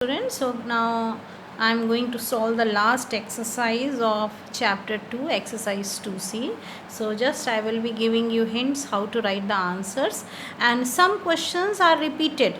Students, so now I am going to solve the last exercise of chapter 2, exercise 2c. So just I will be giving you hints how to write the answers, and some questions are repeated.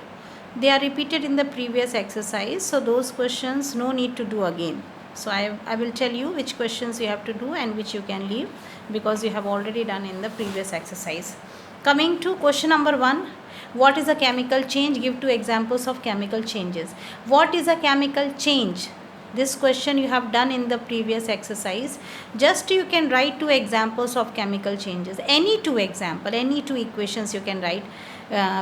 They are repeated in the previous exercise, so those questions no need to do again. So I will tell you which questions you have to do and which you can leave, because you have already done in the previous exercise. Coming to question number 1, what is a chemical change? Give 2 examples of chemical changes. What is a chemical change? This question you have done in the previous exercise. Just you can write 2 examples of chemical changes. Any 2 example, any 2 equations you can write,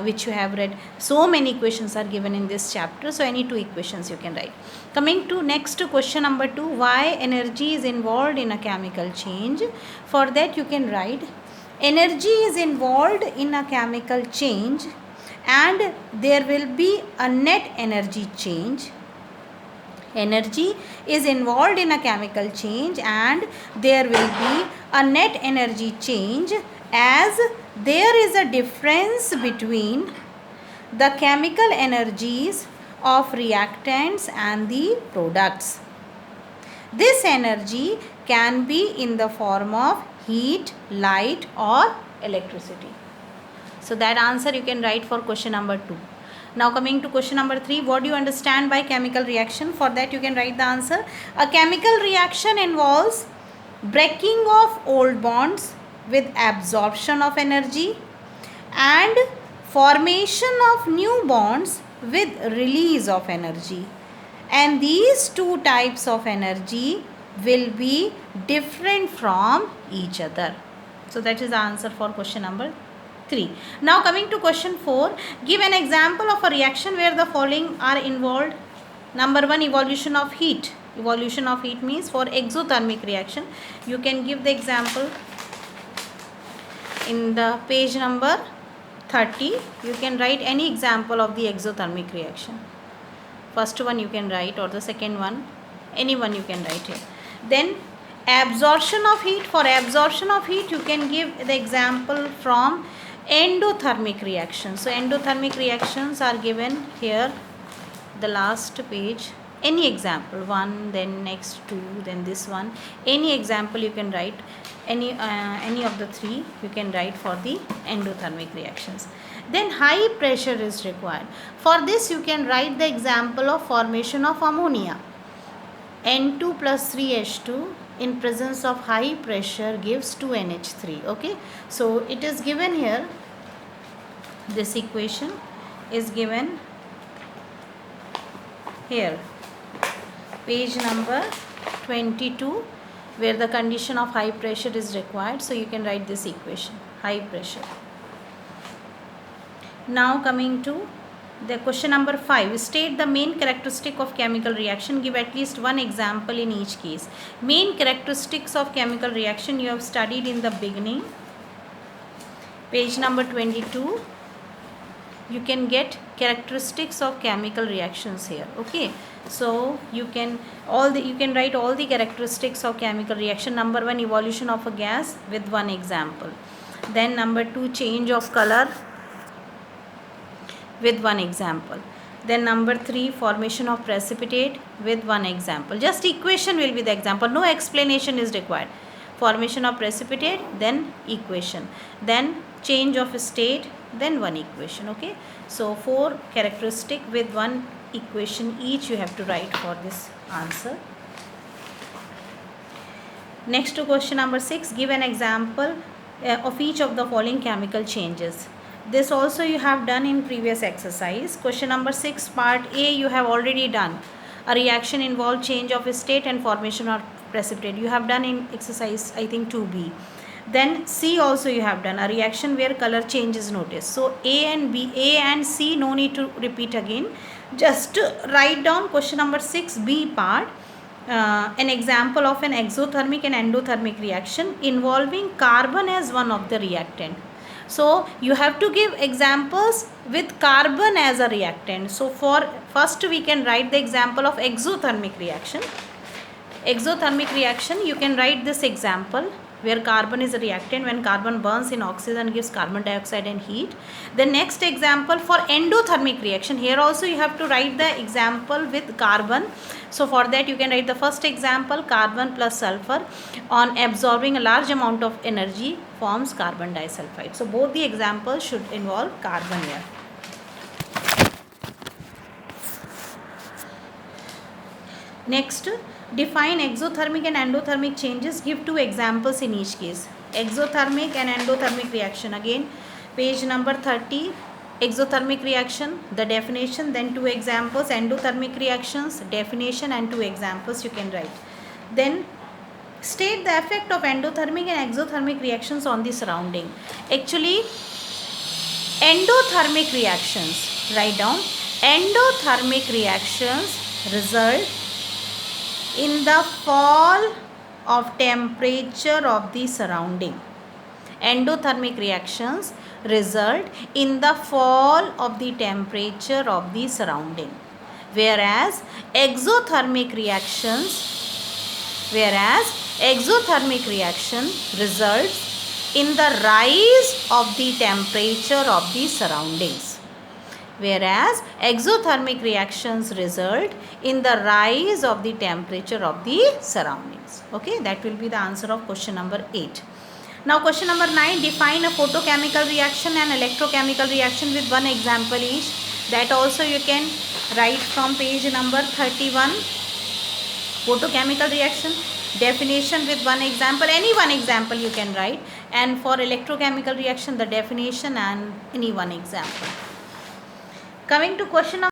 which you have read. So many equations are given in this chapter, so any 2 equations you can write. Coming to next question number 2, why energy is involved in a chemical change? For that you can write, energy is involved in a chemical change and there will be a net energy change. Energy is involved in a chemical change and there will be a net energy change, as there is a difference between the chemical energies of reactants and the products. This energy can be in the form of heat, light or electricity. So that answer you can write for question number 2. Now coming to question number 3, what do you understand by chemical reaction? For that you can write the answer. A chemical reaction involves breaking of old bonds with absorption of energy and formation of new bonds with release of energy. And these 2 types of energy will be different from each other. So that is the answer for question number 3. Now coming to question 4, give an example of a reaction where the following are involved. Number 1, evolution of heat. Evolution of heat means for exothermic reaction. You can give the example in the page number 30. You can write any example of the exothermic reaction. First one you can write, or the second one, any one you can write here. Then absorption of heat. For absorption of heat you can give the example from endothermic reactions. So endothermic reactions are given here, the last page. Any example, one, then next 2, then this one. Any example you can write, any of the 3 you can write for the endothermic reactions. Then high pressure is required. For this you can write the example of formation of ammonia. N2 plus 3H2 in presence of high pressure gives 2NH3. Okay, so it is given here, this equation is given here, page number 22, where the condition of high pressure is required. So you can write this equation, high pressure. Now coming to the question number 5, state the main characteristic of chemical reaction. Give at least one example in each case. Main characteristics of chemical reaction you have studied in the beginning, page number 22. You can get characteristics of chemical reactions here. Okay, so you can write all the characteristics of chemical reaction. Number 1, evolution of a gas with one example. Then number 2, change of color with one example. Then number 3, formation of precipitate with one example. Just equation will be the example, no explanation is required. Formation of precipitate, then equation, then change of state, then one equation. Okay, so 4 characteristic with one equation each you have to write for this answer. Next to question number 6, give an example of each of the following chemical changes. This also you have done in previous exercise. Question number 6, part A you have already done. A reaction involves change of state and formation of precipitate. You have done in exercise, I think 2B. Then C also you have done, a reaction where color change is noticed. So A and C no need to repeat again. Just write down question number 6B part. An example of an exothermic and endothermic reaction involving carbon as one of the reactant. So you have to give examples with carbon as a reactant. So for first we can write the example of exothermic reaction. Exothermic reaction, you can write this example where carbon is a reactant. When carbon burns in oxygen gives carbon dioxide and heat. The next example for endothermic reaction, here also you have to write the example with carbon. So for that you can write the first example, carbon plus sulfur on absorbing a large amount of energy forms carbon disulfide. So both the examples should involve carbon here. Next, define exothermic and endothermic changes. Give two examples in each case. Exothermic and endothermic reaction. Again, page number 30. Exothermic reaction, the definition, then two examples. Endothermic reactions, definition and two examples you can write. Then state the effect of endothermic and exothermic reactions on the surrounding. Actually, endothermic reactions, write down, endothermic reactions result in the fall of temperature of the surrounding. Endothermic reactions result in the fall of the temperature of the surrounding, whereas exothermic reaction results in the rise of the temperature of the surroundings. Whereas exothermic reactions result in the rise of the temperature of the surroundings. Okay, that will be the answer of question number 8. Now question number 9, define a photochemical reaction and electrochemical reaction with one example each. That also you can write from page number 31. Photochemical reaction, definition with one example, any one example you can write, and for electrochemical reaction the definition and any one example. Coming to question number